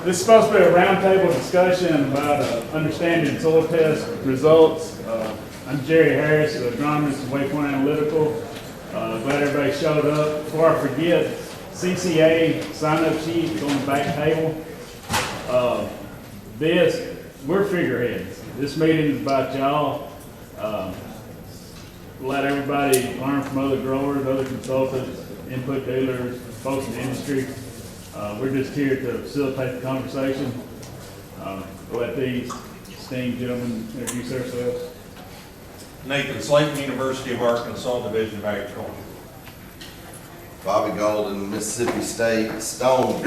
This is supposed to be a roundtable discussion about understanding soil test results. I'm Jerry Harris, agronomist at Waypoint Analytical. Glad everybody showed up. Before I forget, CCA sign-up sheet is on the back table. We're figureheads. This meeting is about y'all. Let everybody learn from other growers, other consultants, input dealers, folks in the industry. We're just here to facilitate the conversation. Let these esteemed gentlemen introduce themselves. Nathan Slaton, University of Arkansas, Division of Agriculture. Bobby Golden, Mississippi State, Stone.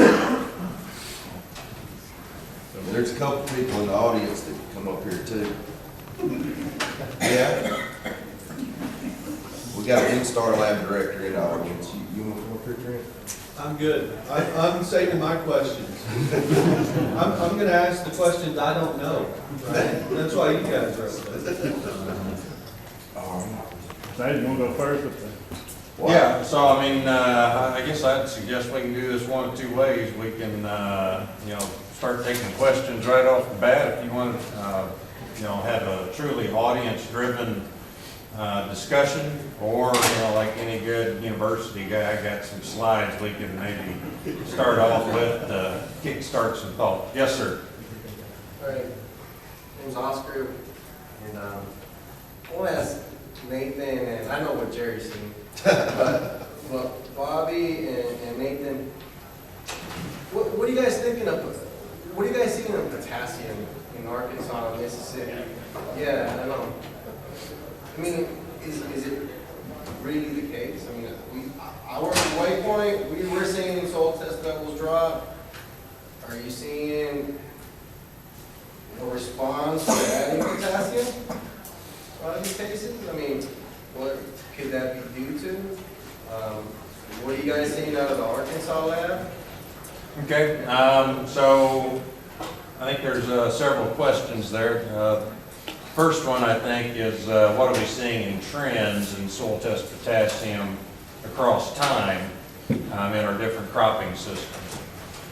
There's a couple people in the audience that can come up here too. Yeah. We got an Instar Lab director in the audience. You want to come up here, Trent? I'm good. I'm saving my questions. I'm going to ask the questions I don't know. Right? That's why you guys are. Dave, you want to go first? Yeah, so I mean, I guess I'd suggest we can do this one of two ways. We can, start taking questions right off the bat if you want to, have a truly audience-driven discussion, or, like any good university guy, I got some slides we can maybe start off with to kickstart some thought. Yes, sir. All right, my name's Oscar, and I want to ask Nathan, and I know what Jerry's seen, but Bobby and Nathan, what are you guys thinking of? What are you guys seeing of potassium in Arkansas and Mississippi? Yeah, I know. I mean, is it really the case? I mean, I work at Waypoint. We're seeing soil test levels drop. Are you seeing a response to adding potassium? A lot of these cases? I mean, what could that be due to? What are you guys seeing out of the Arkansas lab? Okay, so I think there's several questions there. First one, I think, is what are we seeing in trends in soil test potassium across time in our different cropping systems.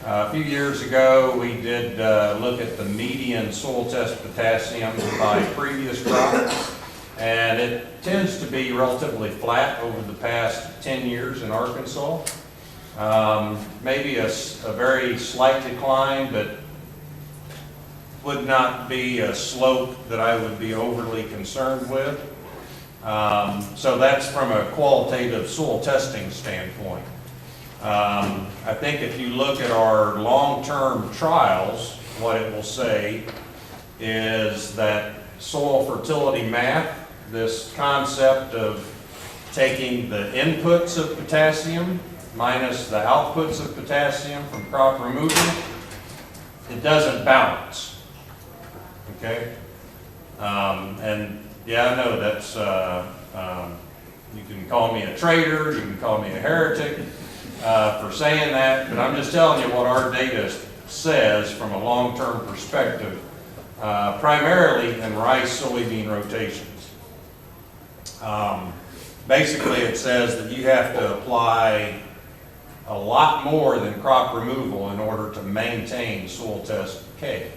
A few years ago, we did look at the median soil test potassium by previous crops, and it tends to be relatively flat over the past 10 years in Arkansas. Maybe a very slight decline, but would not be a slope that I would be overly concerned with. So that's from a qualitative soil testing standpoint. I think if you look at our long-term trials, what it will say is that soil fertility math, this concept of taking the inputs of potassium minus the outputs of potassium from crop removal, it doesn't balance. Okay, and yeah, I know that's, you can call me a traitor, you can call me a heretic for saying that, but I'm just telling you what our data says from a long-term perspective, primarily in rice soybean rotations. Basically, it says that you have to apply a lot more than crop removal in order to maintain soil test K.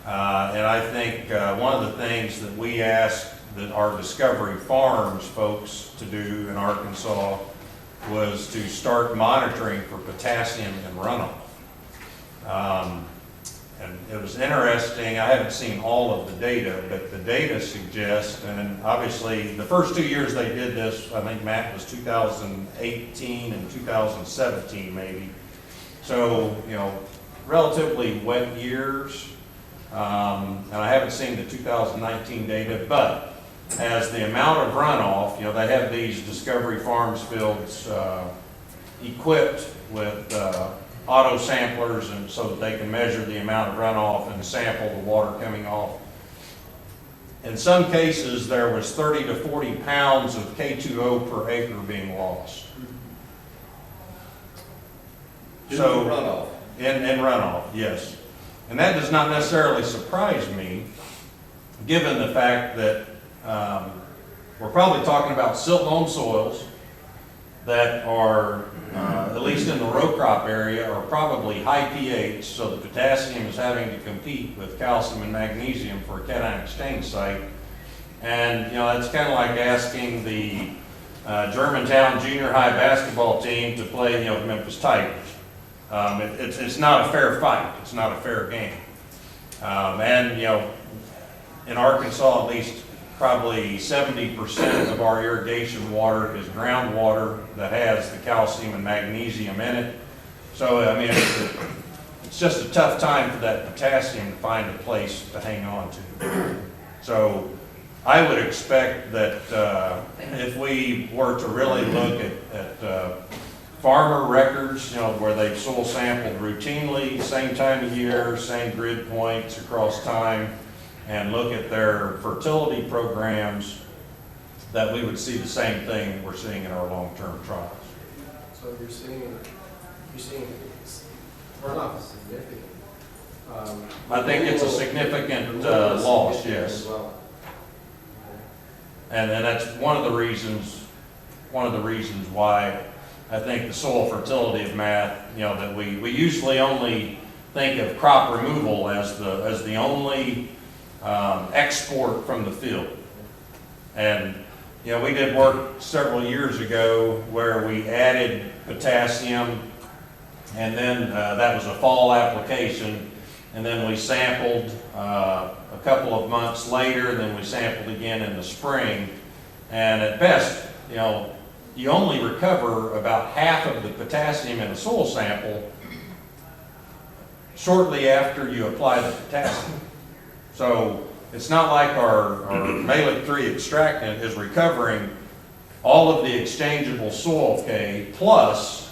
And I think one of the things that we asked that our Discovery Farms folks to do in Arkansas was to start monitoring for potassium in runoff. And it was interesting, I haven't seen all of the data, but the data suggests, and obviously the first 2 years they did this, I think Matt was 2018 and 2017 maybe. So, relatively wet years. And I haven't seen the 2019 data, but as the amount of runoff, they have these Discovery Farms fields equipped with auto samplers, and so that they can measure the amount of runoff and sample the water coming off. In some cases, there was 30 to 40 pounds of K2O per acre being lost. So runoff. In runoff, yes. And that does not necessarily surprise me, given the fact that we're probably talking about silt loam soils that are, at least in the row crop area, are probably high pH, so the potassium is having to compete with calcium and magnesium for a cation exchange site. And, you know, that's kind of like asking the Germantown junior high basketball team to play, you know, Memphis Tigers. It's not a fair fight. It's not a fair game. And, you know, in Arkansas, at least probably 70% of our irrigation water is groundwater that has the calcium and magnesium in it. So, I mean, it's just a tough time for that potassium to find a place to hang on to. So, I would expect that if we were to really look at farmer records, you know, where they've soil sampled routinely, same time of year, same grid points across time, and look at their fertility programs, that we would see the same thing we're seeing in our long-term trials. So you're seeing runoff is significant. I think it's a significant loss, yes. As well. And that's one of the reasons why I think the soil fertility of math, you know, that we usually only think of crop removal as the only export from the field. And, you know, we did work several years ago where we added potassium, and then that was a fall application, and then we sampled a couple of months later, and then we sampled again in the spring. And at best, you know, you only recover about half of the potassium in a soil sample shortly after you apply the potassium. So it's not like our Malic 3 extractant is recovering all of the exchangeable soil K plus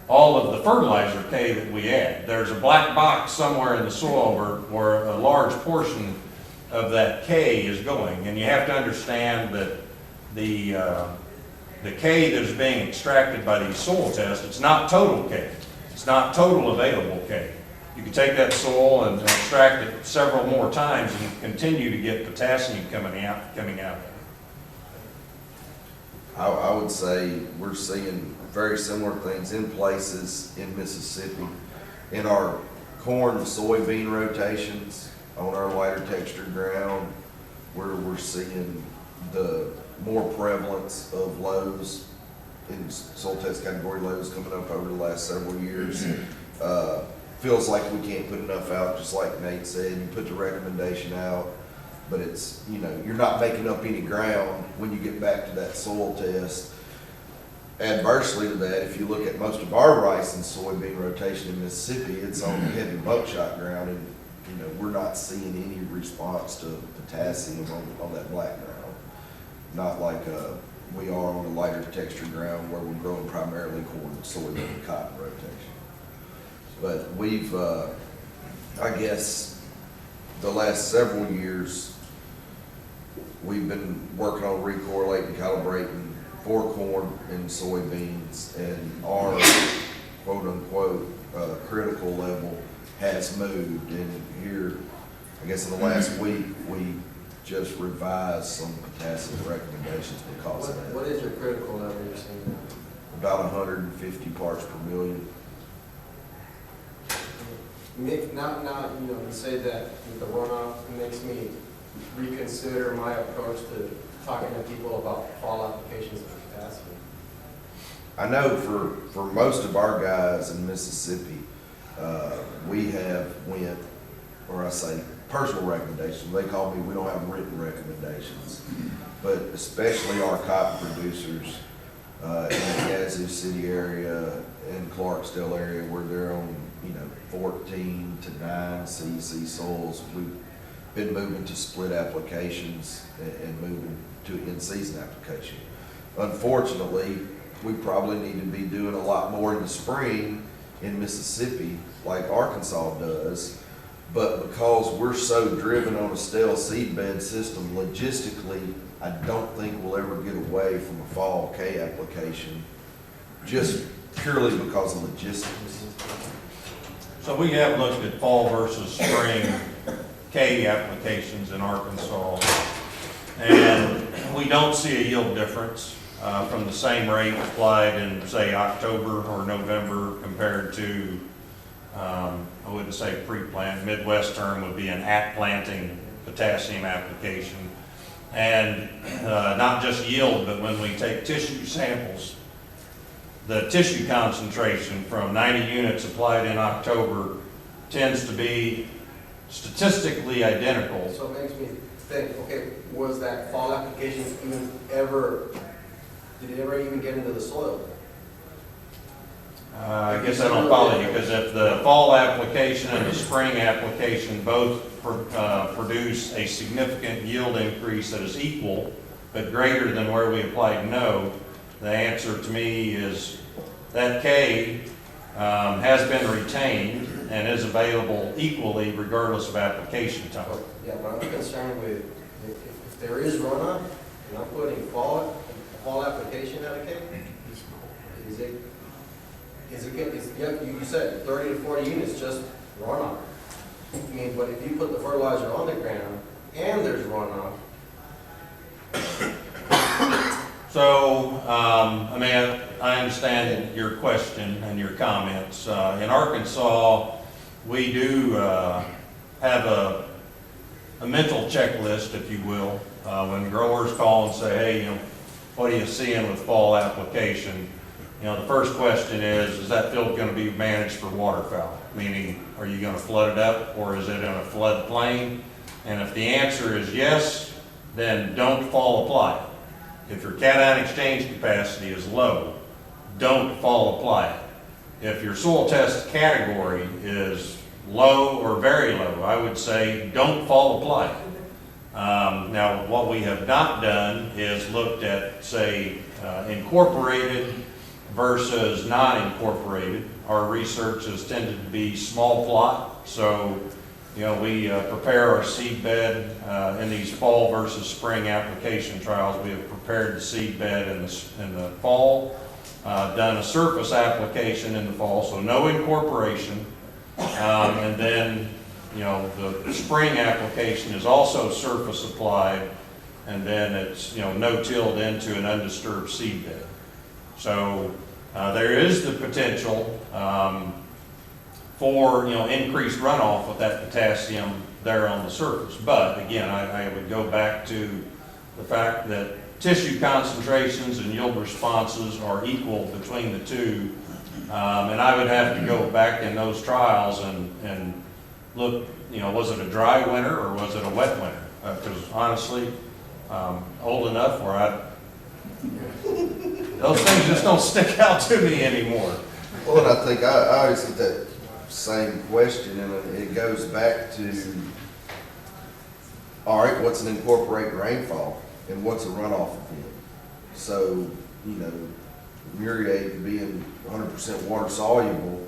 all of the fertilizer K that we add. There's a black box somewhere in the soil where a large portion of that K is going. And you have to understand that the K that is being extracted by these soil tests, it's not total K. It's not total available K. You can take that soil and extract it several more times and continue to get potassium coming out of it. I would say we're seeing very similar things in places in Mississippi. In our corn soybean rotations on our lighter textured ground, where we're seeing the more prevalence of lows in soil test category lows coming up over the last several years. Feels like we can't put enough out, just like Nate said. You put the recommendation out, but it's, you know, you're not making up any ground when you get back to that soil test. Adversely to that, if you look at most of our rice and soybean rotation in Mississippi, it's on heavy buckshot ground, and you know, we're not seeing any response to potassium on that black ground. Not like we are on the lighter texture ground where we're growing primarily corn, soybean, and cotton rotation. But we've, I guess, the last several years, we've been working on recorrelating, calibrating for corn and soybeans, and our quote-unquote critical level has moved. And here, I guess in the last week, we just revised some potassium recommendations because of that. What is your critical level you're seeing? About 150 parts per million. Not, you know, you say that with the runoff, it makes me reconsider my approach to talking to people about fall applications of potassium. I know for most of our guys in Mississippi, we have went, or I say personal recommendations. They call me, we don't have written recommendations. But especially our cotton producers in the Yazoo City area and Clarksdale area where they're on, you know, 14 to 9 CEC soils, we've been moving to split applications and moving to in-season application. Unfortunately, we probably need to be doing a lot more in the spring in Mississippi like Arkansas does, but because we're so driven on a stale seed bed system, logistically, I don't think we'll ever get away from a fall K application, just purely because of logistics. So we have looked at fall versus spring K applications in Arkansas, and we don't see a yield difference. from the same rate applied in, say, October or November compared to, I wouldn't say pre-plant, Midwest term would be an at-planting potassium application. And not just yield, but when we take tissue samples, the tissue concentration from 90 units applied in October tends to be statistically identical. So it makes me think, okay, was that fall application even ever, did it ever even get into the soil? I guess I don't follow you, because if the fall application and the spring application both produce a significant yield increase that is equal, but greater than where we applied no, the answer to me is that K has been retained and is available equally regardless of application type. Yeah, but I'm concerned with, if there is runoff, and I'm putting fall application out of K, you said 30 to 40 units just runoff. I mean, but if you put the fertilizer on the ground and there's runoff. So, I mean, I understand your question and your comments. In Arkansas, we do have a mental checklist, if you will, when growers call and say, hey, you know, what are you seeing with fall application? You know, the first question is that field going to be managed for waterfowl? Meaning, are you going to flood it up or is it in a flood plain? And if the answer is yes, then don't fall apply it. If your cation exchange capacity is low, don't fall apply it. If your soil test category is low or very low, I would say don't fall apply it. Now, what we have not done is looked at, say, incorporated versus non-incorporated. Our research has tended to be small plot, so you know, we prepare our seed bed in these fall versus spring application trials. We have prepared the seed bed in the fall, done a surface application in the fall, so no incorporation, and then you know, the spring application is also surface applied, and then it's, you know, no-tilled into an undisturbed seed bed. So there is the potential for, you know, increased runoff with that potassium there on the surface. But again, I would go back to the fact that tissue concentrations and yield responses are equal between the two. And I would have to go back in those trials and look, you know, was it a dry winter or was it a wet winter? Because honestly, old enough where those things just don't stick out to me anymore. Well, and I think I always get that same question, and it goes back to, all right, what's an incorporated rainfall and what's a runoff event? So, you know, Muriate being 100% water soluble,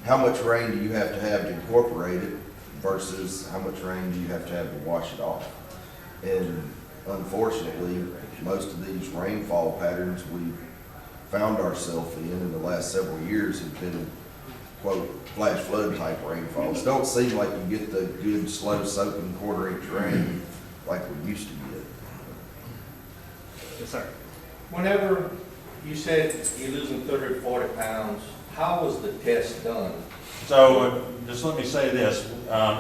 how much rain do you have to incorporate it versus how much rain do you have to wash it off? And unfortunately, most of these rainfall patterns we've found ourselves in the last several years have been, quote, flash flood type rainfalls. Don't seem like you get the good, slow soaking quarter-inch rain like we used to get. Yes, sir. Whenever you said you're losing 30 or 40 pounds, how was the test done? So just let me say this,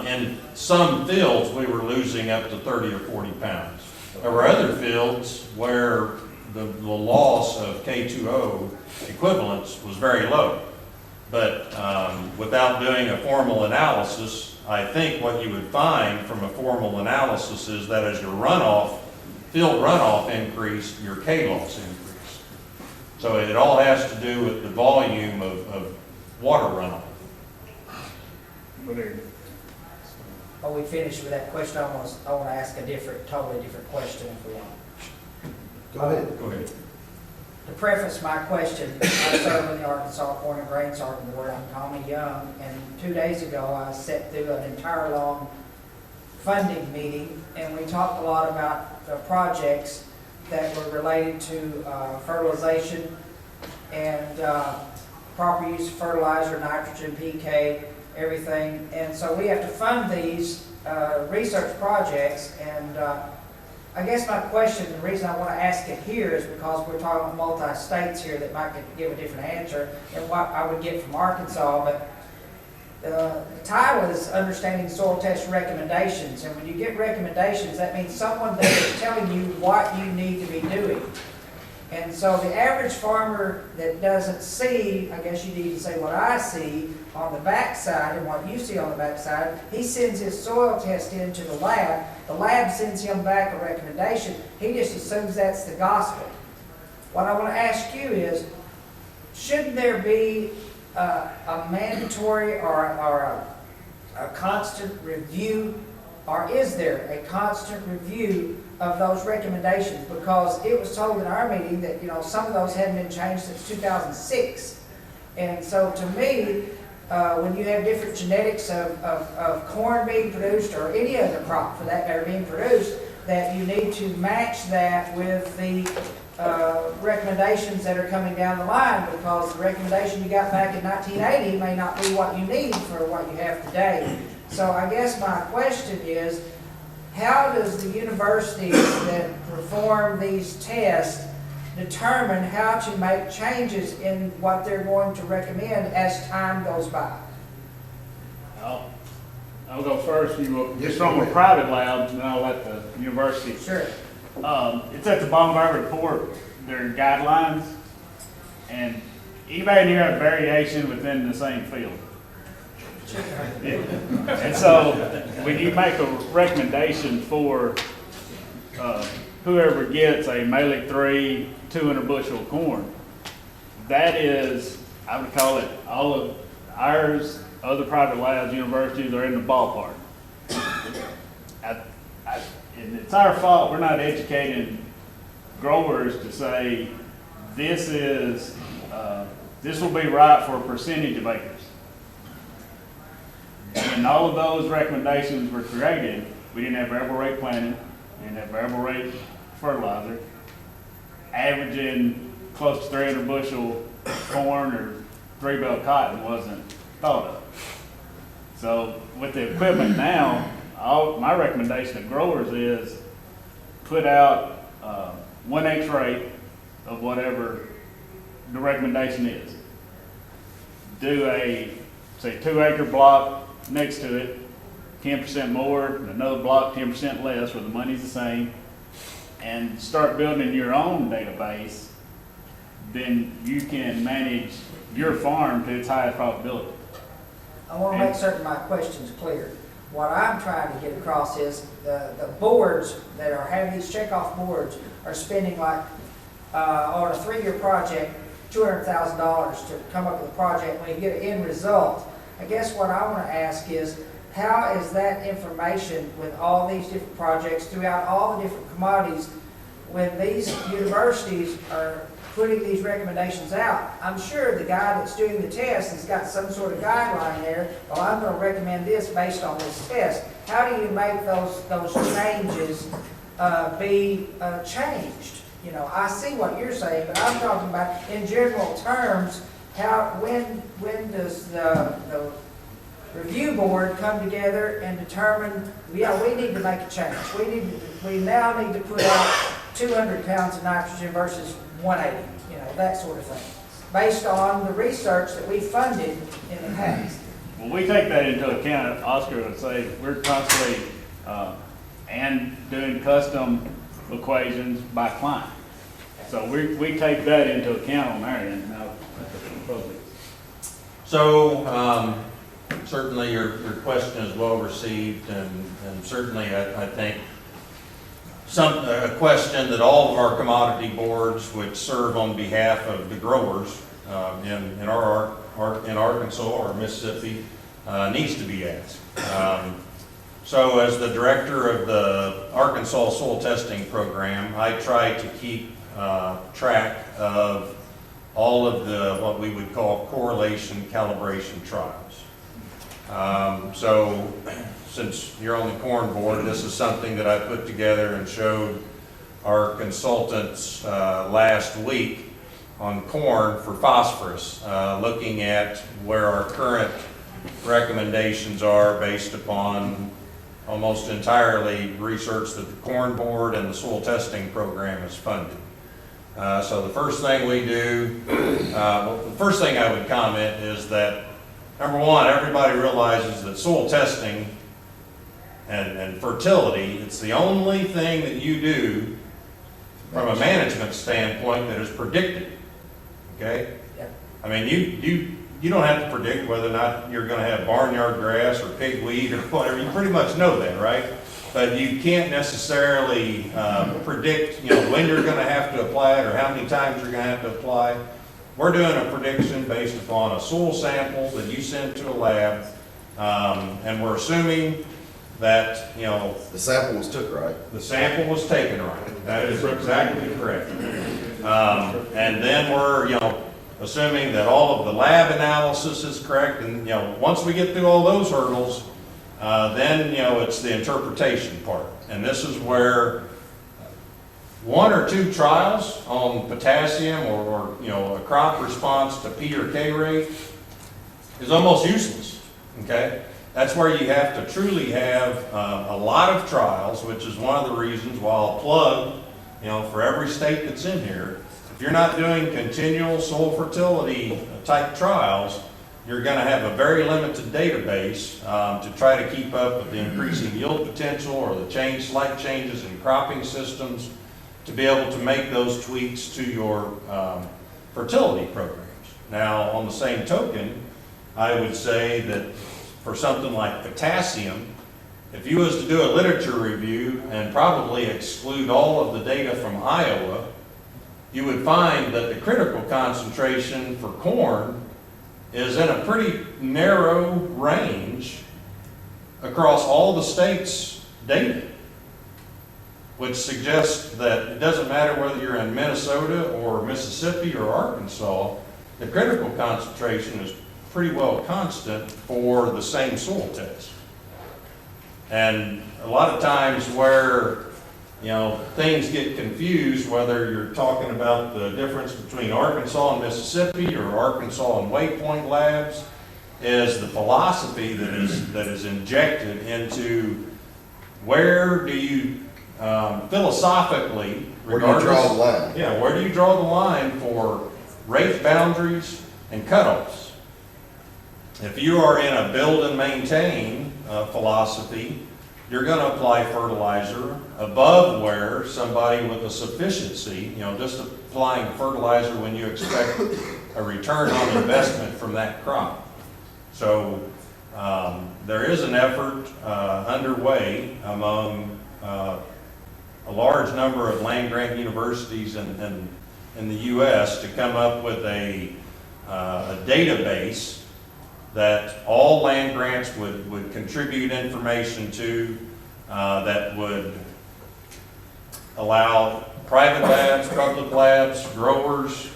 in some fields we were losing up to 30 or 40 pounds. There were other fields where the loss of K2O equivalence was very low. But without doing a formal analysis, I think what you would find from a formal analysis is that as your runoff, field runoff increased, your K loss increased. So it all has to do with the volume of water runoff. Are we finished with that question? I want to ask a totally different question if we want. Go ahead. Go ahead. To preface my question, I serve on the Arkansas Corn and Grain Sorghum Board. I'm Tommy Young, and 2 days ago I sat through an entire long funding meeting, and we talked a lot about the projects that were related to fertilization and proper use of fertilizer, nitrogen, PK, everything. And so we have to fund these research projects, and I guess my question, the reason I want to ask it here is because we're talking about multi-states here that might give a different answer than what I would get from Arkansas, but the title is Understanding Soil Test Recommendations, and when you get recommendations, that means someone there is telling you what you need to be doing. And so the average farmer that doesn't see, I guess you need to say what I see on the backside and what you see on the backside, he sends his soil test into the lab sends him back a recommendation, he just assumes that's the gospel. What I want to ask you is, shouldn't there be a mandatory or a constant review, or is there a constant review of those recommendations? Because it was told in our meeting that, you know, some of those hadn't been changed since 2006. And so to me, when you have different genetics of corn being produced, or any other crop for that matter being produced, that you need to match that with the recommendations that are coming down the line, because the recommendation you got back in 1980 may not be what you need for what you have today. So I guess my question is, how does the universities that perform these tests determine how to make changes in what they're going to recommend as time goes by? I'll go first. You will, Yes, just from go a ahead. private lab, and I'll let the university. Sure. It's at the bottom of our report, their guidelines, and anybody in here have variation within the same field. Yeah. And so, when you make a recommendation for whoever gets a Malik 3 200 bushel of corn, that is, I would call it, all of ours, other private labs, universities are in the ballpark. And it's our fault we're not educating growers to say this will be right for a percentage of acres. When all of those recommendations were created, we didn't have variable rate planting, we didn't have variable rate fertilizer. Averaging close to 300 bushel corn or 3 bale cotton wasn't thought of. So with the equipment now, my recommendation to growers is put out 1/8 rate of whatever the recommendation is. Do a, say, 2 acre block next to it, 10% more, and another block 10% less, where the money's the same, and start building your own database. Then you can manage your farm to its highest probability. I want to make certain my question's clear. What I'm trying to get across is the boards that are having these checkoff boards are spending like, on a 3-year project, $200,000 to come up with a project when you get an end result. I guess what I want to ask is, how is that information with all these different projects throughout all the different commodities, when these universities are putting these recommendations out? I'm sure the guy that's doing the test has got some sort of guideline there. Well, I'm going to recommend this based on this test. How do you make those changes be changed? You know, I see what you're saying, but I'm talking about in general terms. When does the review board come together and determine, yeah, we need to make a change. We now need to put out 200 pounds of nitrogen versus 180, you know, that sort of thing, based on the research that we funded in the past. When we take that into account, Oscar would say we're constantly and doing custom equations by client. So we take that into account on our end now. So, certainly your question is well received, and certainly I think a question that all of our commodity boards, which serve on behalf of the growers in Arkansas or Mississippi, needs to be asked. So as the director of the Arkansas Soil Testing Program, I try to keep track of all of the what we would call correlation calibration trials. So since you're on the corn board, this is something that I put together and showed our consultants last week on corn for phosphorus, looking at where our current recommendations are based upon almost entirely research that the Corn Board and the soil testing program is funded. So the first thing we do, well, the first thing I would comment is that, number one, everybody realizes that soil testing and fertility, it's the only thing that you do from a management standpoint that is predicted, okay? Yeah. I mean, you don't have to predict whether or not you're gonna have barnyard grass or pigweed or whatever, you pretty much know that, right? But you can't necessarily predict, when you're gonna have to apply it or how many times you're gonna have to apply. We're doing a prediction based upon a soil sample that you send to a lab, and we're assuming that, The sample was took, right? the sample was taken right. That is exactly correct. And then we're, assuming that all of the lab analysis is correct, and, once we get through all those hurdles, then, it's the interpretation part. And this is where one or two trials on potassium or a crop response to P or K rate is almost useless, okay? That's where you have to truly have a lot of trials, which is one of the reasons why I'll plug, for every state that's in here, if you're not doing continual soil fertility type trials, you're going to have a very limited database to try to keep up with the increasing yield potential or the slight changes in cropping systems to be able to make those tweaks to your fertility programs. Now, on the same token, I would say that for something like potassium, if you was to do a literature review and probably exclude all of the data from Iowa, you would find that the critical concentration for corn is in a pretty narrow range across all the states' data, which suggests that it doesn't matter whether you're in Minnesota or Mississippi or Arkansas, the critical concentration is pretty well constant for the same soil test. And a lot of times where, things get confused, whether you're talking about the difference between Arkansas and Mississippi or Arkansas and Waypoint labs, is the philosophy that is injected into where do you philosophically, Where do you draw the line? Yeah, where do you draw the line for rate boundaries and cutoffs? If you are in a build and maintain philosophy, you're going to apply fertilizer above where somebody with a sufficiency, just applying fertilizer when you expect a return on investment from that crop. So there is an effort underway among a large number of land-grant universities in the U.S. to come up with a database that all land grants would contribute information to, that would allow private labs, public labs, growers,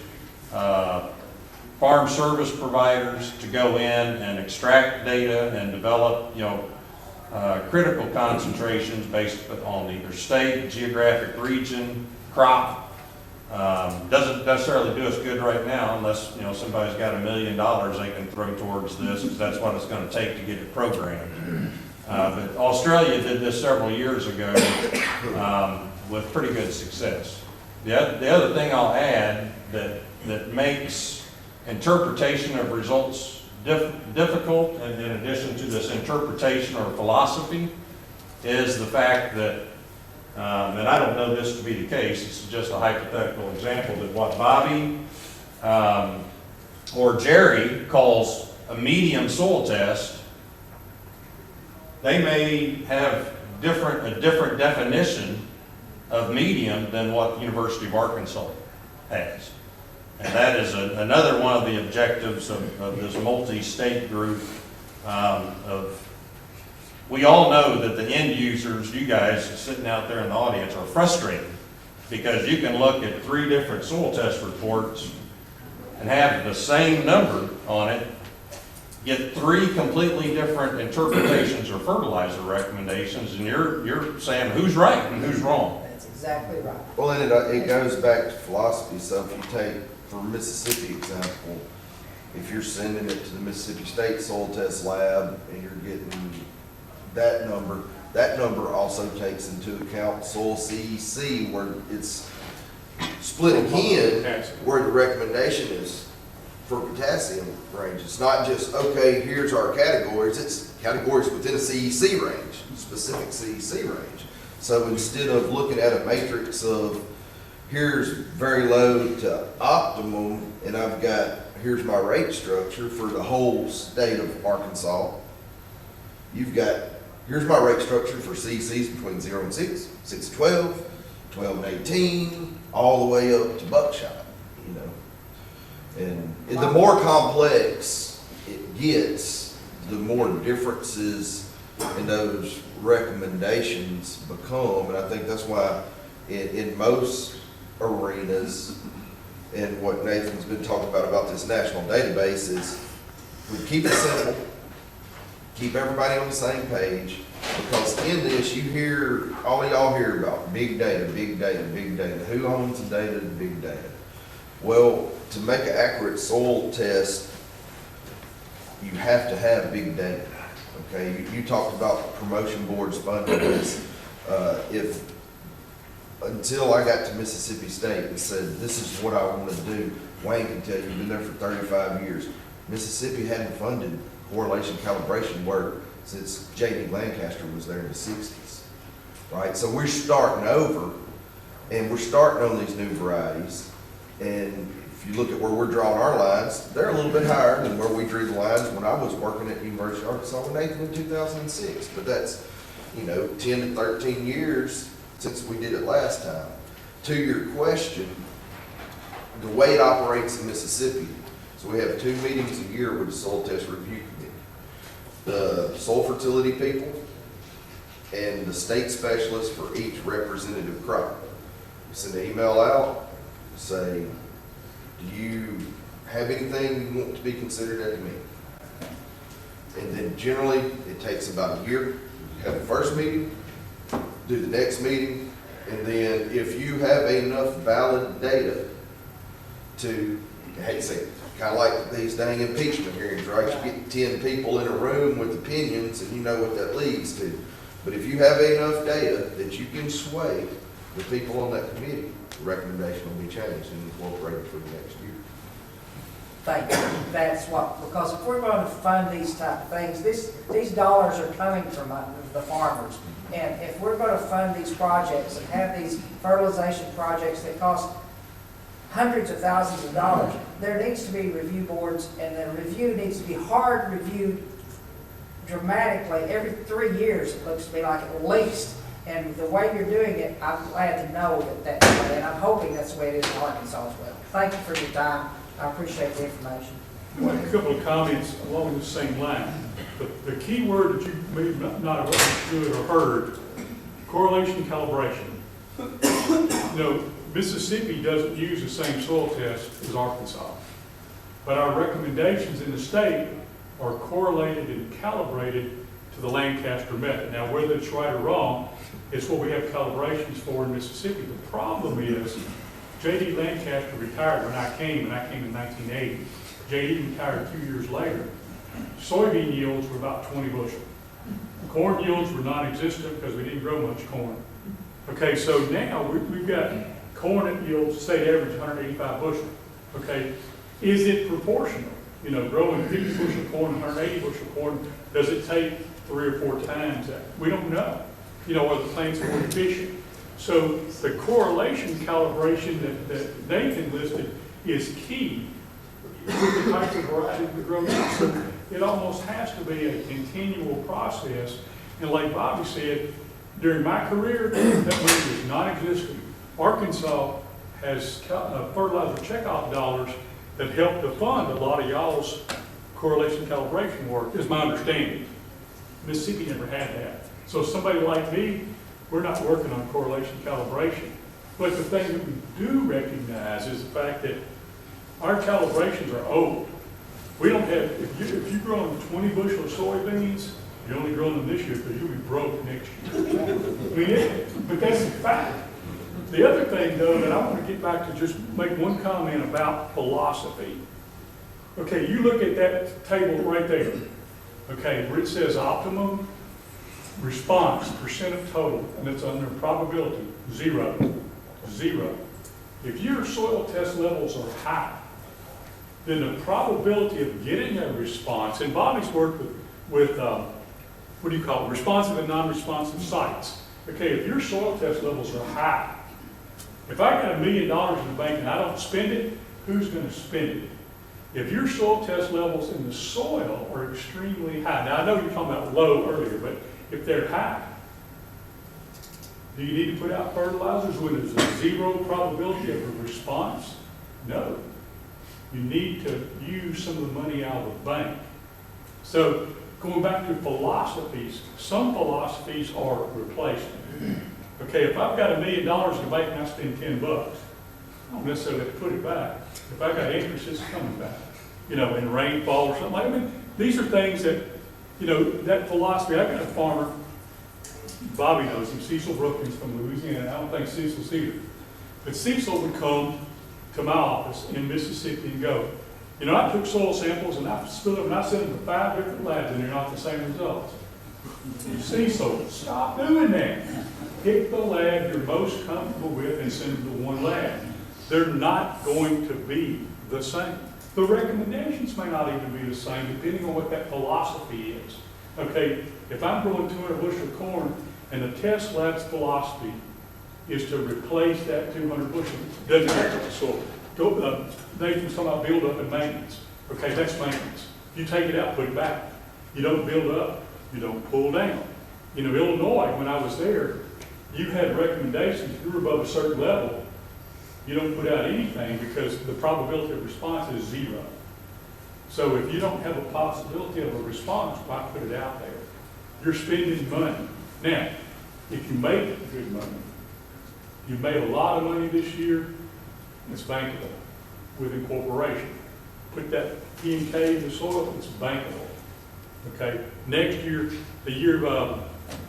farm service providers to go in and extract data and develop, critical concentrations based on either state, geographic region, crop. Doesn't necessarily do us good right now unless, somebody's got $1 million they can throw towards this, because that's what it's going to take to get it programmed. But Australia did this several years ago with pretty good success. The other thing I'll add that makes interpretation of results difficult, and in addition to this interpretation or philosophy, is the fact that and I don't know this to be the case, this is just a hypothetical example, that what Bobby or Jerry calls a medium soil test, they may have a different definition of medium than what the University of Arkansas has. And that is another one of the objectives of this multi-state group we all know that the end users, you guys sitting out there in the audience, are frustrated because you can look at 3 different soil test reports and have the same number on it, get 3 completely different interpretations or fertilizer recommendations, and you're saying who's right and who's wrong. That's exactly right. Well, and it goes back to philosophy. So if you take, for Mississippi example, if you're sending it to the Mississippi State Soil Test Lab and you're getting that number, that number also takes into account soil CEC, where it's split again, where the recommendation is for potassium range. It's not just, okay, here's our categories, it's categories within a CEC range, specific CEC range. So instead of looking at a matrix of, here's very low to optimum, and I've got, here's my rate structure for the whole state of Arkansas, you've got, here's my rate structure for CECs between 0 and 6, 6 to 12, 12 and 18, all the way up to buckshot, you know. And the more complex it gets, the more differences in those recommendations become. And I think that's why in most arenas, and what Nathan's been talking about this national database, is we keep it simple, keep everybody on the same page, because in this, you hear, all of y'all hear about big data, big data, big data. Who owns the data, the big data? Well, to make an accurate soil test, you have to have big data, okay? You talked about promotion boards funding this. Until I got to Mississippi State and said, this is what I want to do, Wayne can tell you, he's been there for 35 years. Mississippi hadn't funded correlation calibration work since J.D. Lancaster was there in the 60s, right? So we're starting over, and we're starting on these new varieties. And if you look at where we're drawing our lines, they're a little bit higher than where we drew the lines when I was working at University of Arkansas with Nathan in 2006. But that's, 10 to 13 years since we did it last time. To your question, the way it operates in Mississippi, so we have 2 meetings a year with the Soil Test Review Committee. The soil fertility people and the state specialist for each representative crop. We send an email out, say, do you have anything you want to be considered at the meeting? And then generally, it takes about a year. Have the first meeting, do the next meeting, and then if you have enough valid data to, I hate to say it, kind of like these dang impeachment hearings, right? You get 10 people in a room with opinions, and you know what that leads to. But if you have enough data that you can sway the people on that committee, the recommendation will be changed and incorporated for the next year. Thank you. That's what, because if we're going to fund these type of things, these dollars are coming from the farmers. And if we're going to fund these projects and have these fertilization projects that cost hundreds of thousands of dollars, there needs to be review boards, and the review needs to be hard reviewed dramatically every 3 years, it looks to me like, at least. And the way you're doing it, I'm glad to know that that's the way, and I'm hoping that's the way it is in Arkansas as well. Thank you for your time. I appreciate the information. Well, a couple of comments along the same line. The key word that you may not have understood or heard, correlation calibration. Mississippi doesn't use the same soil test as Arkansas, but our recommendations in the state are correlated and calibrated to the Lancaster method. Now, whether it's right or wrong, it's what we have calibrations for in Mississippi. The problem is, J.D. Lancaster retired when I came in 1980. J.D. retired 2 years later. Soybean yields were about 20 bushel. Corn yields were non-existent because we didn't grow much corn. Okay, so now we've got corn at yields, state average 185 bushel. Okay, is it proportional? Growing 50 bushel corn, 180 bushel corn, does it take 3 or 4 times that? We don't know. Are the plants more efficient? So the correlation calibration that Nathan listed is key with the types of varieties we grow now. So it almost has to be a continual process. And like Bobby said, during my career, that money was non-existent. Arkansas has fertilizer checkoff dollars that help to fund a lot of y'all's correlation calibration work, is my understanding. Mississippi never had that. So somebody like me, we're not working on correlation calibration. But the thing that we do recognize is the fact that our calibrations are old. We don't have, if you're growing 20 bushel of soybeans, you're only growing them this year because you'll be broke next year. But that's a fact. The other thing, though, that I want to get back to, just make one comment about philosophy. Okay, you look at that table right there, okay, where it says optimum. response, percent of total, and it's under probability, 0, 0. If your soil test levels are high, then the probability of getting a response, and Bobby's worked with what do you call it, responsive and non-responsive sites. Okay, if your soil test levels are high, if I got $1 million in the bank and I don't spend it, who's going to spend it? If your soil test levels in the soil are extremely high, now I know you're talking about low earlier, but if they're high, do you need to put out fertilizers when there's a 0 probability of a response? No. You need to use some of the money out of the bank. So going back to philosophies, some philosophies are replacement. Okay, if I've got $1 million in the bank and I spend $10, I don't necessarily have to put it back. If I got interest, it's coming back. You know, in rainfall or something like that. I mean, these are things that, you know, that philosophy. I've got a farmer, Bobby knows him, Cecil Brookins from Louisiana. I don't think Cecil's here. But Cecil would come to my office in Mississippi and go, you know, I took soil samples and I split them and I sent them to 5 different labs and they're not the same results. Cecil, stop doing that. Pick the lab you're most comfortable with and send them to one lab. They're not going to be the same. The recommendations may not even be the same, depending on what that philosophy is. Okay, if I'm growing 200 bushel of corn and the test lab's philosophy is to replace that 200 bushel, doesn't matter what the soil. Nathan's talking about build up and maintenance. Okay, that's maintenance. You take it out, put it back. You don't build up, you don't pull down. You know, Illinois, when I was there, you had recommendations. If you were above a certain level, you don't put out anything because the probability of response is 0. So if you don't have a possibility of a response, why put it out there? You're spending money. Now, if you make good money, you've made a lot of money this year, it's bankable with incorporation. Put that P&K in the soil, it's bankable. Okay, next year, the year of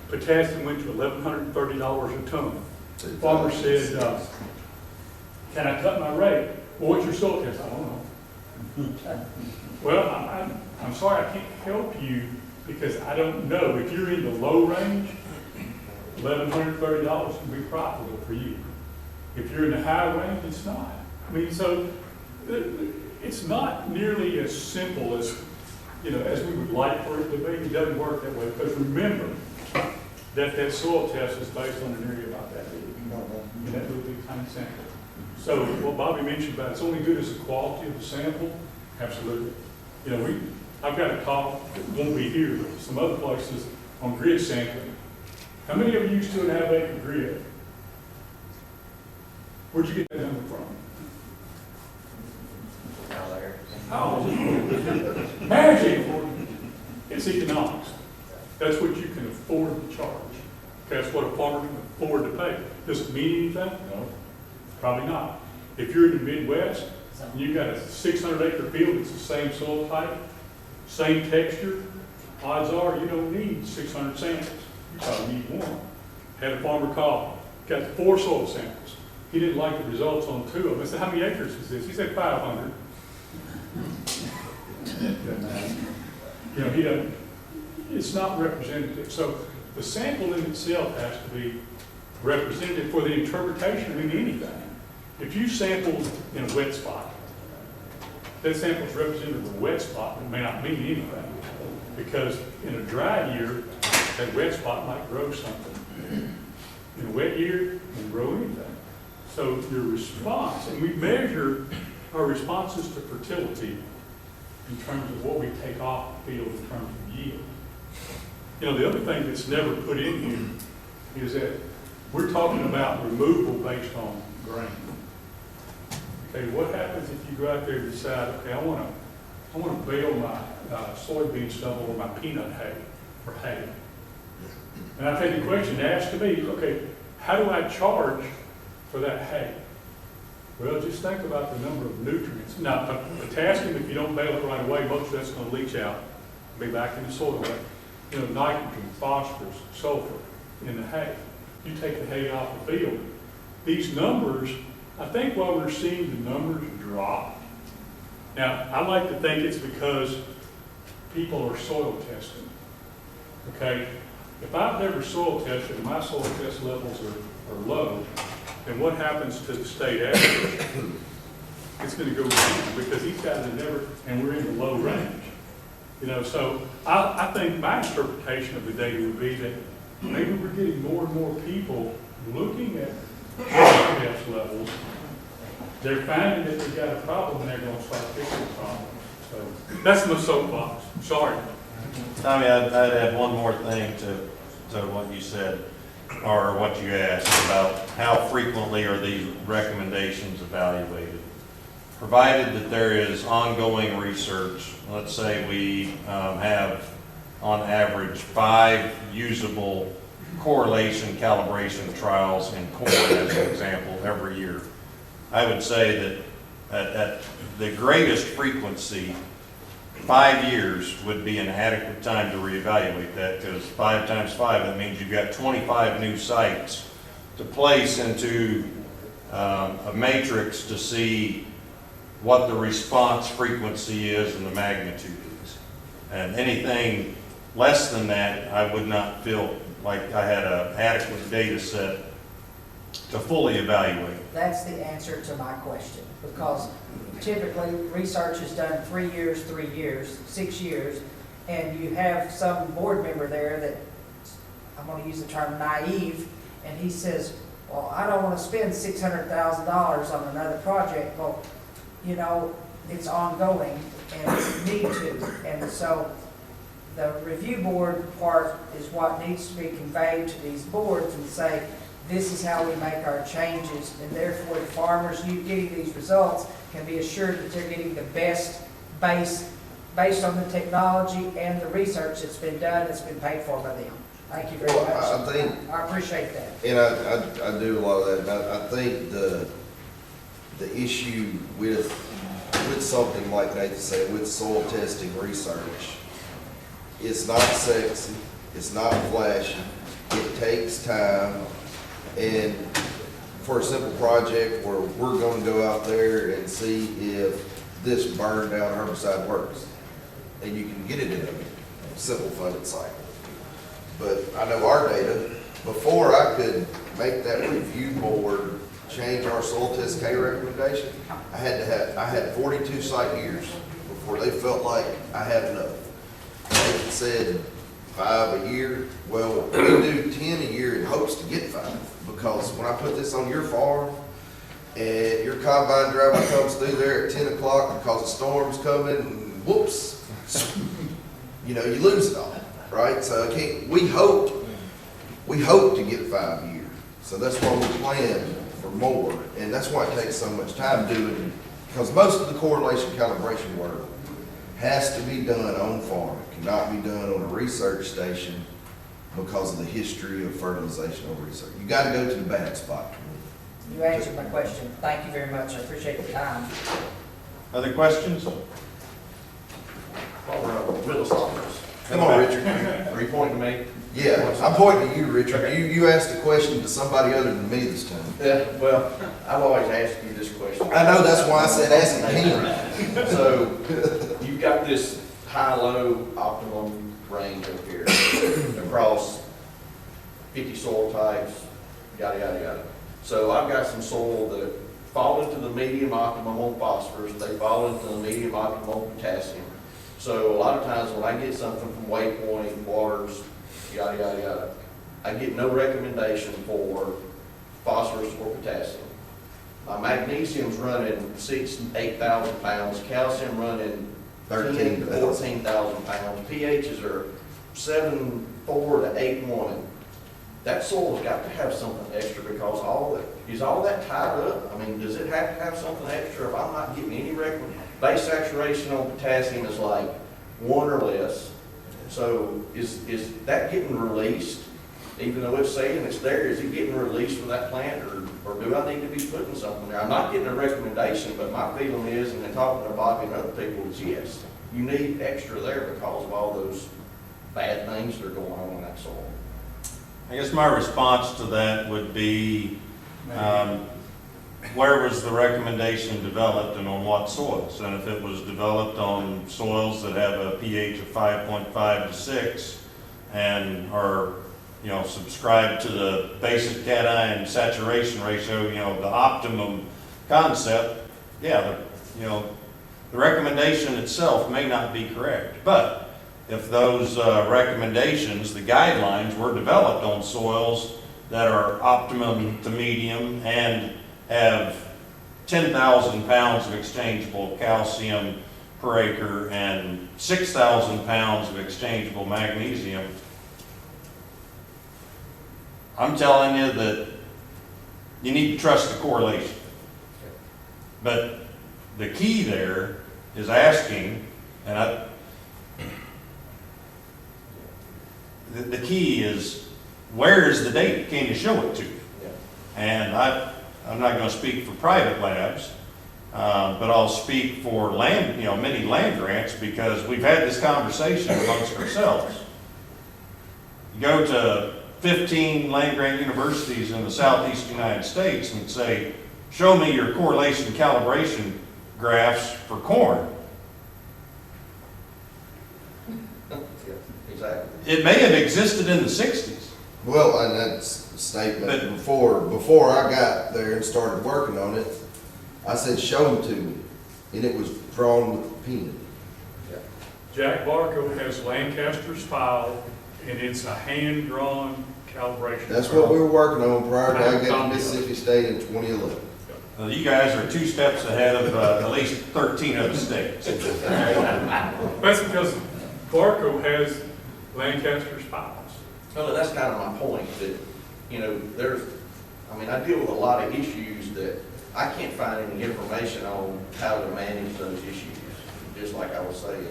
potassium went to $1,130 a ton. The farmer said, can I cut my rate? Well, what's your soil test? I don't know. Well, I'm sorry, I can't help you because I don't know. If you're in the low range, $1,130 can be profitable for you. If you're in the high range, it's not. I mean, so it's not nearly as simple as, you know, as we would like for it to be. It doesn't work that way because remember that soil test is based on an area about that big. And that little big tiny sample. So what Bobby mentioned about it's only good as the quality of the sample, absolutely. You know, I've got a talk that won't be here, but some other places on grid sampling. How many of you use 2.5 acre grid? Where'd you get that number from? Oh, magic! It's economics. That's what you can afford to charge. That's what a farmer can afford to pay. Does it mean anything? No, probably not. If you're in the Midwest, and you've got a 600-acre field that's the same soil type, same texture, odds are you don't need 600 samples. You probably need one. Had a farmer call, got 4 soil samples. He didn't like the results on 2 of them. I said, how many acres is this? He said 500. You know, he doesn't, it's not representative. So the sample in itself has to be representative for the interpretation of anything. If you sample in a wet spot, that sample is representative of a wet spot, but it may not mean anything. Because in a dry year, that wet spot might grow something. In a wet year, it won't grow anything. So your response, and we measure our responses to fertility in terms of what we take off the field in terms of yield. You know, the other thing that's never put in here is that we're talking about removal based on grain. Okay, what happens if you go out there and decide, okay, I want to bale my soybean stubble or my peanut hay for hay. And I think the question asked to me is, okay, how do I charge for that hay? Well, just think about the number of nutrients. Now, potassium, if you don't bale it right away, most of that's going to leach out, be back in the soil. You know, nitrogen, phosphorus, sulfur in the hay. You take the hay off the field. These numbers, I think while we're seeing the numbers drop, now, I like to think it's because people are soil testing. Okay? If I've never soil tested and my soil test levels are low, then what happens to the state average? It's gonna go down because these guys have never, and we're in the low range. You know, so I think my interpretation of the data would be that maybe we're getting more and more people looking at soil test levels. They're finding that they've got a problem and they're gonna start fixing the problem. So that's my soapbox. Sorry. Tommy, I'd add one more thing to what you said, or what you asked about how frequently are these recommendations evaluated. Provided that there is ongoing research, let's say we have on average 5 usable correlation calibration trials in corn as an example every year. I would say that at the greatest frequency, 5 years would be an adequate time to reevaluate that, because 5 times 5, that means you've got 25 new sites to place into a matrix to see what the response frequency is and the magnitude is. And anything less than that, I would not feel like I had an adequate data set to fully evaluate. That's the answer to my question, because typically research is done 3 years, 3 years, 6 years, and you have some board member there that, I'm gonna use the term naive, and he says, well, I don't wanna spend $600,000 on another project. Well, you know, it's ongoing and need to. And so the review board part is what needs to be conveyed to these boards and say, this is how we make our changes, and therefore the farmers getting these results can be assured that they're getting the best based on the technology and the research that's been done, that's been paid for by them. Thank you very much. Well, I think, I appreciate that. and I do a lot of that, and I think the issue with something like Nathan said, with soil testing research, it's not sexy, it's not flashy, it takes time, and for a simple project where we're gonna go out there and see if this burn down herbicide works, and you can get it in a simple funded cycle. But I know our data, before I could make that review board change our soil test K recommendation, I had 42 site years before they felt like I had enough. They said 5 a year. Well, we do 10 a year in hopes to get 5, because when I put this on your farm and your combine driver comes through there at 10 o'clock because a storm's coming, and whoops, you know, you lose it all, right? So we hope to get 5 a year. So that's why we plan for more, and that's why it takes so much time doing, because most of the correlation calibration work has to be done on farm. It cannot be done on a research station because of the history of fertilizational research. You got to go to the bad spot. You answered my question. Thank you very much. I appreciate the time. Other questions? While we're on Willis office. Come on, Richard. Are you pointing to me? Yeah, I'm pointing to you, Richard. You asked a question to somebody other than me this time. Yeah, well, I've always asked you this question. I know, that's why I said ask him. So, you've got this high-low optimum range up here across 50 soil types, yada, yada, yada. So I've got some soil that fall into the medium optimum on phosphorus, they fall into the medium optimum on potassium. So a lot of times when I get something from Waypoint, Waters, yada, yada, yada, I get no recommendation for phosphorus or potassium. My magnesium's running 6,000 to 8,000 pounds, calcium running 13,000 to 14,000 pounds, pHs are 7.4 to 8.1. That soil's got to have something extra, because is all that tied up? I mean, does it have to have something extra if I'm not getting any recommendation? Base saturation on potassium is like 1 or less. So is that getting released? Even though it's saying it's there, is it getting released from that plant, or do I need to be putting something there? I'm not getting a recommendation, but my feeling is, and then talking to Bobby and other people, is yes, you need extra there because of all those bad things that are going on in that soil. I guess my response to that would be, where was the recommendation developed and on what soils? And if it was developed on soils that have a pH of 5.5 to 6 and are subscribe to the basic cation saturation ratio, the optimum concept, yeah, the recommendation itself may not be correct. But if those recommendations, the guidelines, were developed on soils that are optimum to medium and have 10,000 pounds of exchangeable calcium per acre and 6,000 pounds of exchangeable magnesium, I'm telling you that you need to trust the correlation. But the key there is asking, and the key is, where is the data? Can you show it to me? And I'm not going to speak for private labs, but I'll speak for many land grants, because we've had this conversation amongst ourselves. You go to 15 land grant universities in the southeast United States and say, show me your correlation calibration graphs for corn. Exactly. It may have existed in the 60s. Well, and that's a statement before I got there and started working on it, I said, show them to me, and it was drawn with a pen. Jack Barco has Lancaster's file, and it's a hand-drawn calibration. That's what we were working on prior to I got to Mississippi State in 2011. You guys are 2 steps ahead of at least 13 other states. That's because Barco has Lancaster's files. Well, that's kind of my point, that, I deal with a lot of issues that I can't find any information on how to manage those issues, just like I was saying,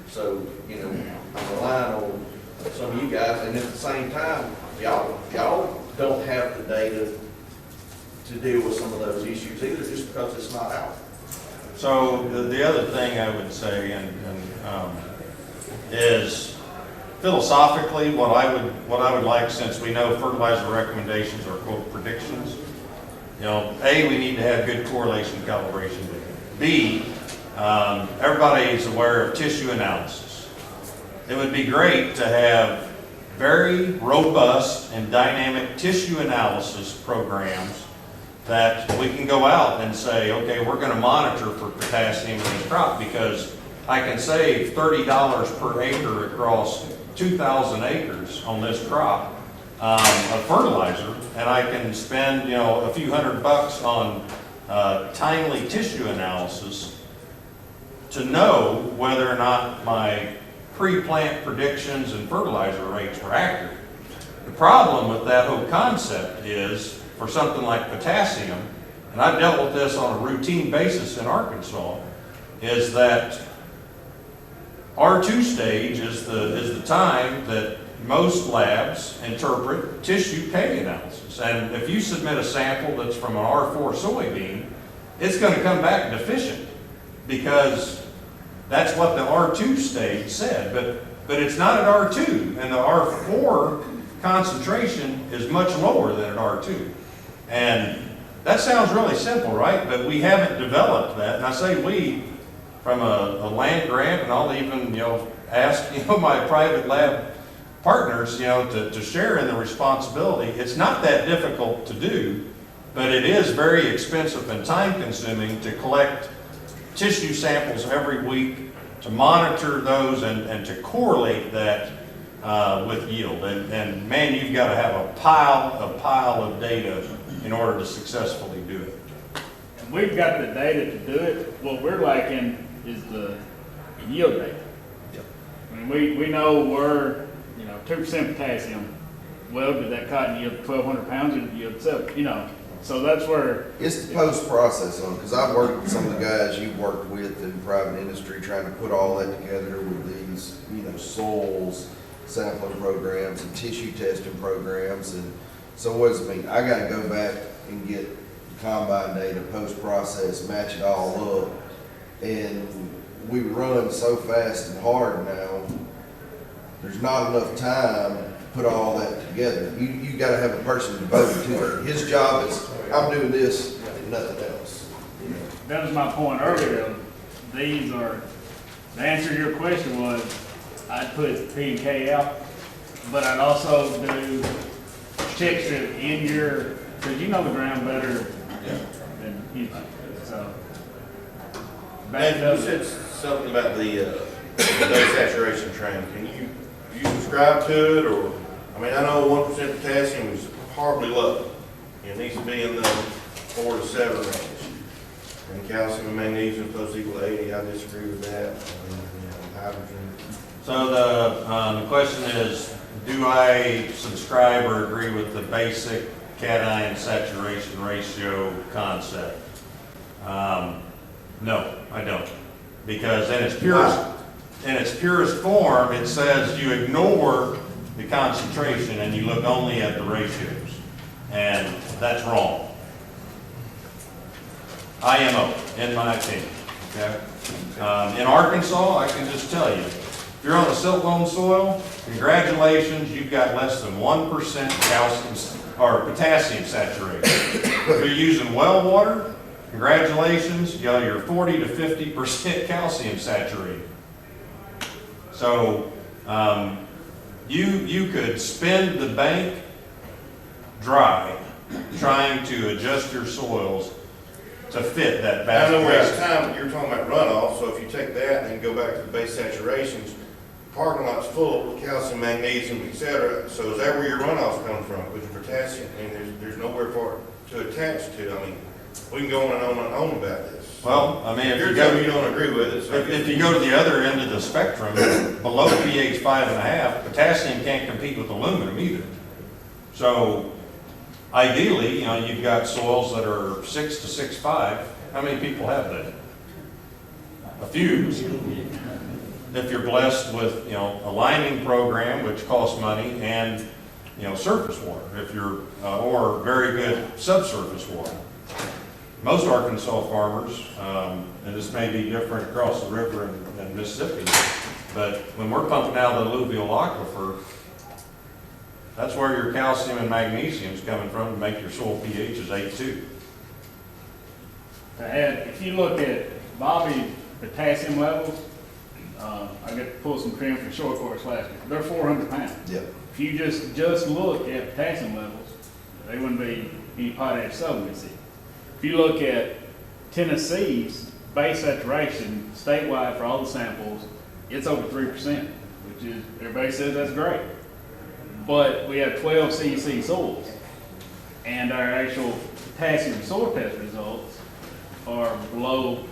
So, I'm relying on some of you guys, and at the same time, y'all don't have the data to deal with some of those issues either, just because it's not out. So the other thing I would say is philosophically, what I would like, since we know fertilizer recommendations are quote predictions, A, we need to have good correlation calibration data. B, everybody is aware of tissue analysis. It would be great to have very robust and dynamic tissue analysis programs that we can go out and say, okay, we're going to monitor for potassium in this crop, because I can save $30 per acre across 2,000 acres on this crop of fertilizer, and I can spend a few $100 on timely tissue analysis to know whether or not my pre-plant predictions and fertilizer rates were accurate. The problem with that whole concept is, for something like potassium, and I've dealt with this on a routine basis in Arkansas, is that R2 stage is the time that most labs interpret tissue K analysis. And if you submit a sample that's from an R4 soybean, it's going to come back deficient, because that's what the R2 stage said. But it's not at R2, and the R4 concentration is much lower than at R2. And that sounds really simple, right? But we haven't developed that. And I say we, from a land grant, and I'll even, ask, my private lab partners, to share in the responsibility. It's not that difficult to do, but it is very expensive and time consuming to collect tissue samples every week, to monitor those and to correlate that with yield. And man, you've got to have a pile of data in order to successfully do it. And we've got the data to do it. What we're lacking is the yield data. I mean, we know we're, 2% potassium. Well, did that cotton yield 1,200 pounds, or did it yield 7? So that's where. It's the post-process on, because I've worked with some of the guys you've worked with in private industry, trying to put all that together with these, soils sampling programs and tissue testing programs. And so what does it mean? I got to go back and get combine data, post-process, match it all up. And we run so fast and hard now, there's not enough time to put all that together. You got to have a person devoted to it. His job is, I'm doing this and nothing else. That was my point earlier. These are, the answer to your question was, I'd put P and K out But I'd also do check strip in your, because you know the ground better than you do. So. back And up. you said something about the no saturation train. Can you subscribe to it, or, I mean, I know 1% potassium is horribly low. It needs to be in the 4 to 7 range. And calcium and magnesium supposed to equal 80. I disagree with that. Hydrogen. So the question is, do I subscribe or agree with the basic cation saturation ratio concept? No, I don't. Because in its purest form, it says you ignore the concentration and you look only at the ratios. And that's wrong. IMO, in my opinion, okay? In Arkansas, I can just tell you, if you're on a silt loam soil, congratulations, you've got less than 1% calcium or potassium saturation. If you're using well water, congratulations, you know, you're 40 to 50% calcium saturated. So you could spend the bank dry trying to adjust your soils to fit that I know we're out of basket. time, but you're talking about runoff, so if you take that and then go back to the base saturations, parking lot's full of calcium, magnesium, et cetera, so is that where your runoff's coming from? With your potassium, I mean, there's nowhere for it to attach to. I mean, we can go on and on and on about this. Well, I mean, If if you're you telling me go, you don't agree with it, so. if you go to the other end of the spectrum, below pH 5.5, potassium can't compete with aluminum either. So ideally, you know, you've got soils that are 6 to 6.5. How many people have that? A few. If you're blessed with, you know, a liming program, which costs money, and, you know, surface water, if you're, or very good subsurface water. Most Arkansas farmers, and this may be different across the river in Mississippi, but when we're pumping out of the alluvial aquifer, that's where your calcium and magnesium is coming from to make your soil pH is 8.2. To add, if you look at Bobby's potassium levels, I got to pull some trim from short course last week. They're 400 pounds. Yep. If you just look at potassium levels, they wouldn't be any potash solvency. If you look at Tennessee's base saturation statewide for all the samples, it's over 3%, which is, everybody says that's great. But we have 12 CEC soils, and our actual potassium soil test results are below,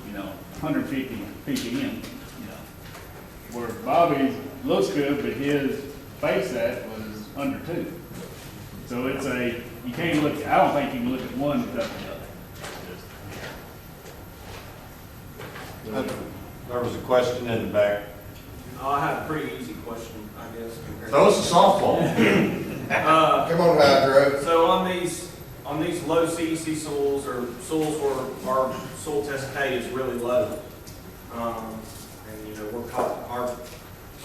150 ppm. Where Bobby's looks good, but his base sat was under 2. So it's you can't look, I don't think you can look at one without the other. There was a question in the back. I have a pretty easy question, I guess. compared Throw us a softball. Come on, Hydro. So on these low CEC soils, or soils where our soil test K is really low, and our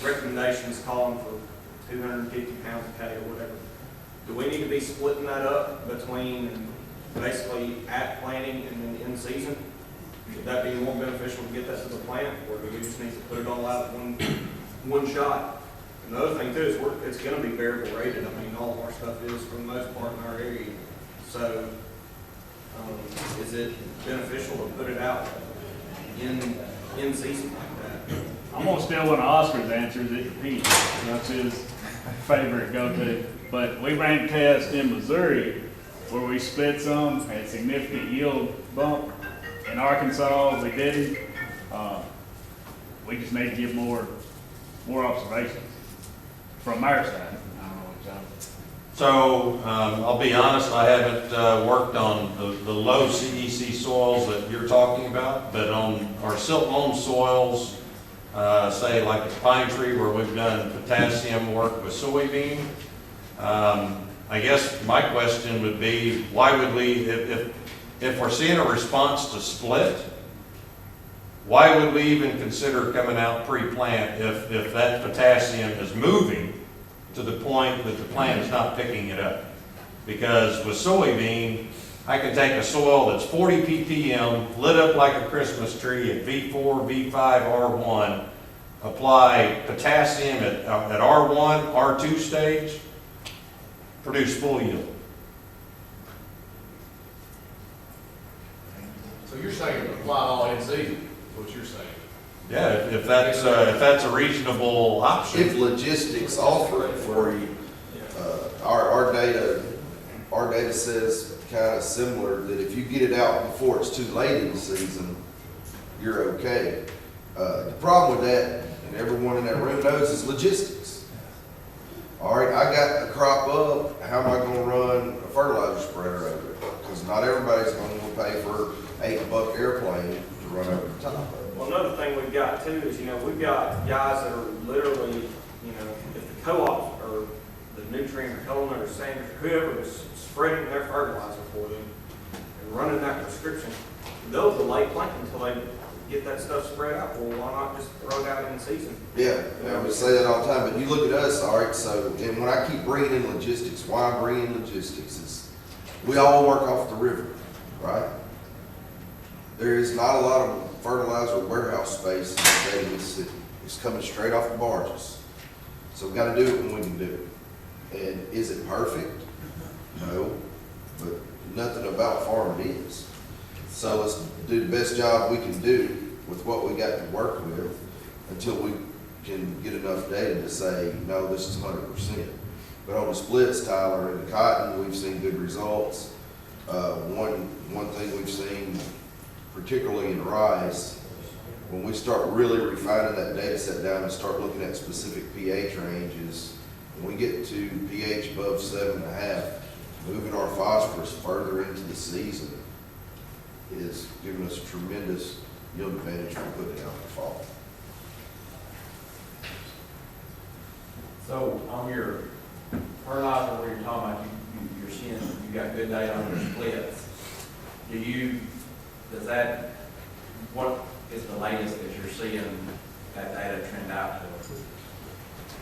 recommendation is calling for 250 pounds of K or whatever. Do we need to be splitting that up between basically at planting and then in season? Would that be more beneficial to get that to the plant, or do we just need to put it all out one shot? And the other thing too is it's going to be variable rated. I mean, all of our stuff is for the most part in our area. So, is it beneficial to put it out in season like that? I'm gonna steal one of Oscar's answers, it competes. That's his favorite go-to. But we ran tests in Missouri where we split some, had significant yield bump. In Arkansas, we didn't. We just need to get more observations from our side. I don't know what y'all. So I'll be honest, I haven't worked on the low CEC soils that you're talking about, but on our silt loam soils, say like a pine tree where we've done potassium work with soybean, I guess my question would be, why would we, if we're seeing a response to split, why would we even consider coming out pre-plant if that potassium is moving to the point that the plant is not picking it up? Because with soybean, I can take a soil that's 40 ppm, lit up like a Christmas tree at V4, V5, R1, apply potassium at R1, R2 stage, produce full yield. So you're saying apply all in season, is what you're saying? Yeah, if that's a reasonable option. If logistics offer it for you, our data says kind of similar, that if you get it out before it's too late in the season, you're okay. The problem with that, and everyone in that room knows, is logistics. All right, I got the crop up, how am I gonna run a fertilizer spreader over it? Because not everybody's gonna pay for $8 airplane to run over the top of it. Well, another thing we've got too is, we've got guys that are literally, if the co-op or the nutrient or Coleman or Sanders or whoever is spreading their fertilizer for them and running that prescription, they'll delay planting until they get that stuff spread out. Well, why not just throw it out in the season? Yeah, we say that all the time, but you look at us, all right, so, and when I keep bringing in logistics, why I bring in logistics is, we all work off the river, right? There is not a lot of fertilizer warehouse space in the state of Mississippi. It's coming straight off the barges. So we gotta do it when we can do it. And is it perfect? No, but nothing about farming is. So let's do the best job we can do with what we got to work with until we can get enough data to say, no, this is 100%. But on the splits, Tyler, and the cotton, we've seen good results. One thing we've seen, particularly in rice, when we start really refining that data set down and start looking at specific pH ranges, when we get to pH above 7.5, moving our phosphorus further into the season is giving us a tremendous yield advantage for putting it out in the fall. So on your fertilizer, where you're talking about, you're seeing, you got good data on your splits. What is the latest that you're seeing that data trend out to?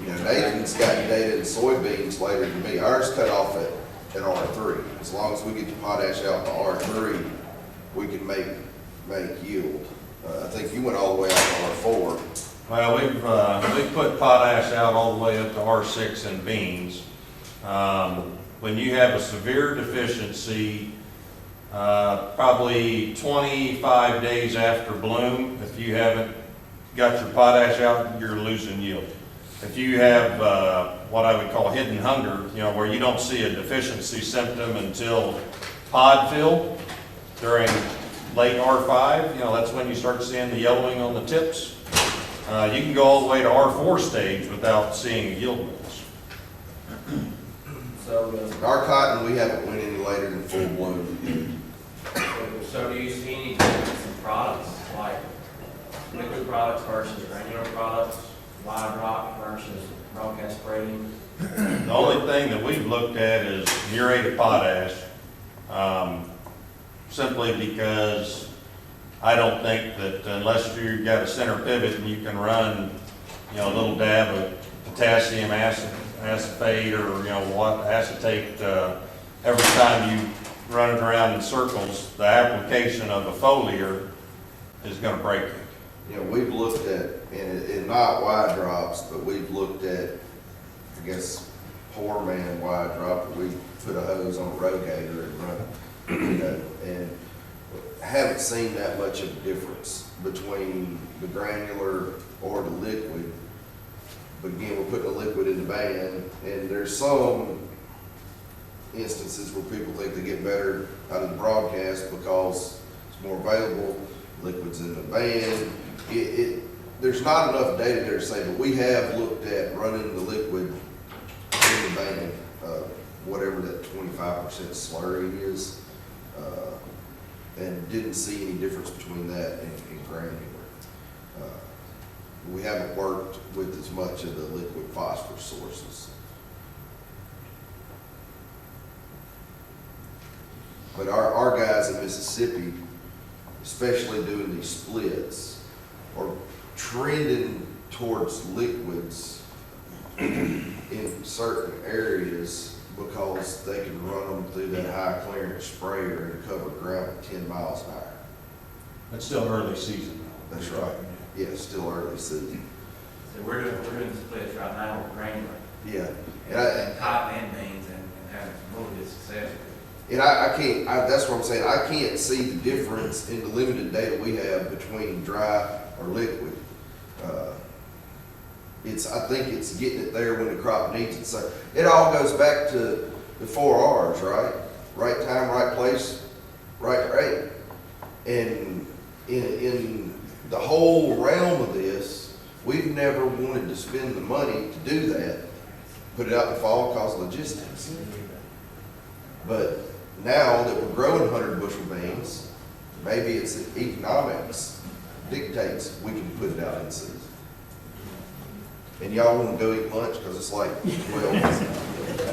You know, Nathan's got data in soybeans later than me. Ours cut off at R3. As long as we get the potash out to R3, we can make yield. I think you went all the way out to R4. Well, we've put potash out all the way up to R6 in beans. When you have a severe deficiency, probably 25 days after bloom, if you haven't got your potash out, you're losing yield. If you have what I would call hidden hunger, where you don't see a deficiency symptom until pod fill during late R5, that's when you start seeing the yellowing on the tips. You can go all the way to R4 stage without seeing a yield loss. So, Our cotton, we haven't went any later than full bloom. so do you see any difference in products, like liquid products versus granular products, wide drop versus broadcast spreading? The only thing that we've looked at is muriate of potash, simply because I don't think that unless you've got a center pivot and you can run, a little dab of potassium acetate or, acetate every time you run it around in circles, the application of a foliar is going to break it. We've looked at, and not wide drops, but we've looked at, I guess, poor man wide drop, where we put a hose on a rotator and run, and haven't seen that much of a difference between the granular or the liquid. But again, we're putting the liquid in the band, and there's some instances where people think they get better out of the broadcast because it's more available, liquid's in the band. There's not enough data there to say, but we have looked at running the liquid in the band, whatever that 25% slurry is, and didn't see any difference between that and granular. We haven't worked with as much of the liquid phosphorus sources. But our guys in Mississippi, especially doing these splits, are trending towards liquids in certain areas because they can run them through that high clearance sprayer and cover ground at 10 miles an hour. It's still early season. That's right. Yeah, it's still early season. So we're doing splits right now with granular. Yeah. And cotton and beans and having some really good success. And I can't, that's what I'm saying, I can't see the difference in the limited data we have between dry or liquid. I think it's getting it there when the crop needs it. So it all goes back to the 4 Rs, right? Right time, right place, right rate. And in the whole realm of this, we've never wanted to spend the money to do that, put it out in the fall cause logistics. But now that we're growing 100 bushel beans, maybe it's the economics dictates we can put it out in season. And y'all want to go eat lunch because it's like 12.